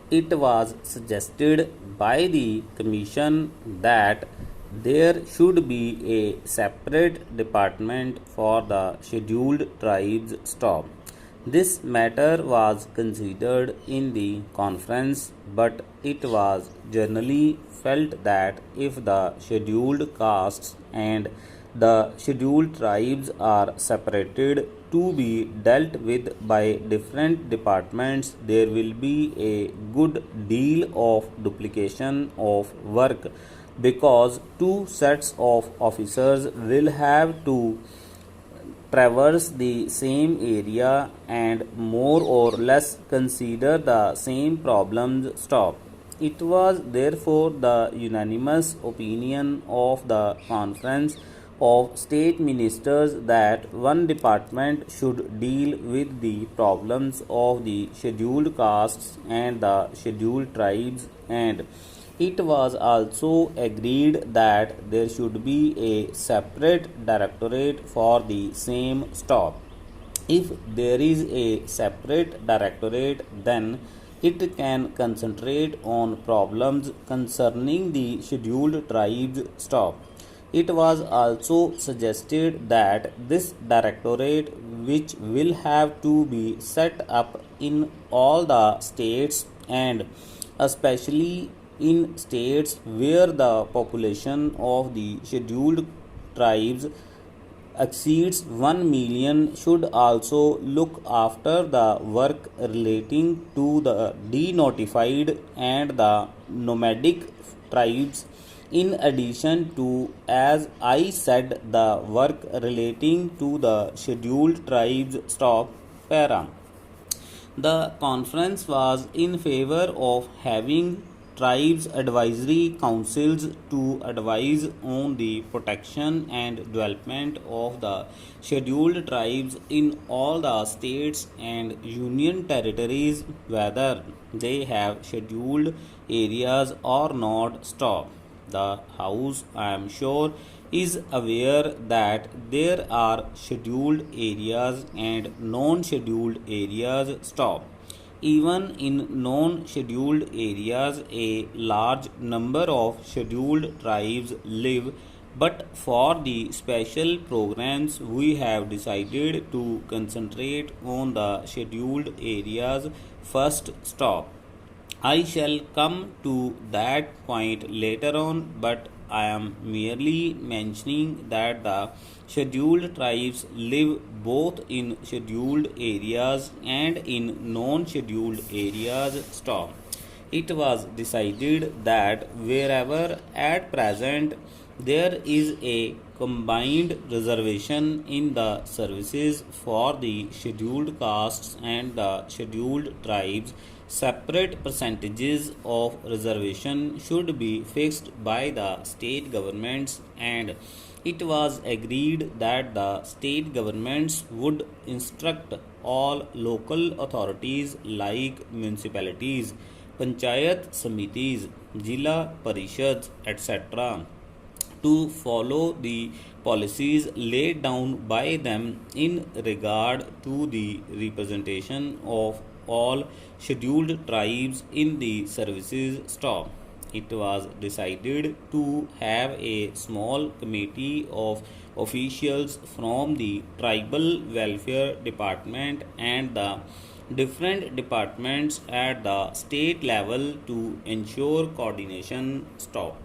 it was suggested by the Commission that there should be a separate department for the scheduled tribes staff. This matter was considered in the conference, but it was generally felt that if the scheduled castes and the scheduled tribes are separated to be dealt with by different departments, there will be a good deal of duplication of work because two sets of officers will have to traverse the same area and more or less consider the same problems stop. It was therefore the unanimous opinion of the Conference of State Ministers that one department should deal with the problems of the scheduled castes and the scheduled tribes, and it was also agreed that there should be a separate directorate for the same staff. If there is a separate directorate, then it can concentrate on problems concerning the scheduled tribes staff. It was also suggested that this directorate, which will have to be set up in all the states and especially in states where the population of the scheduled tribes exceeds 1 million, should also look after the work relating to the denotified and the nomadic tribes, in addition to, as I said, the work relating to the scheduled tribes stock para. The conference was in favor of having tribes advisory councils to advise on the protection and development of the scheduled tribes in all the states and union territories, whether they have scheduled areas or not. Stop. The House, I am sure, is aware that there are scheduled areas and non-scheduled areas. Stop. Even in non-scheduled areas, a large number of scheduled tribes live, but for the special programs, we have decided to concentrate on the scheduled areas first. Stop. I shall come to that point later on, but I am merely mentioning that the scheduled tribes live both in scheduled areas and in non-scheduled areas. Stop. It was decided that wherever at present there is a combined reservation in the services for the scheduled castes and the scheduled tribes, separate percentages of reservation should be fixed by the state governments, and it was agreed that the state governments would instruct all local authorities like municipalities, panchayat samitis, jila parishads, etc., to follow the policies laid down by them in regard to the representation of all scheduled tribes in the services. Stop. It was decided to have a small committee of officials from the tribal welfare department and the different departments at the state level to ensure coordination. Stop.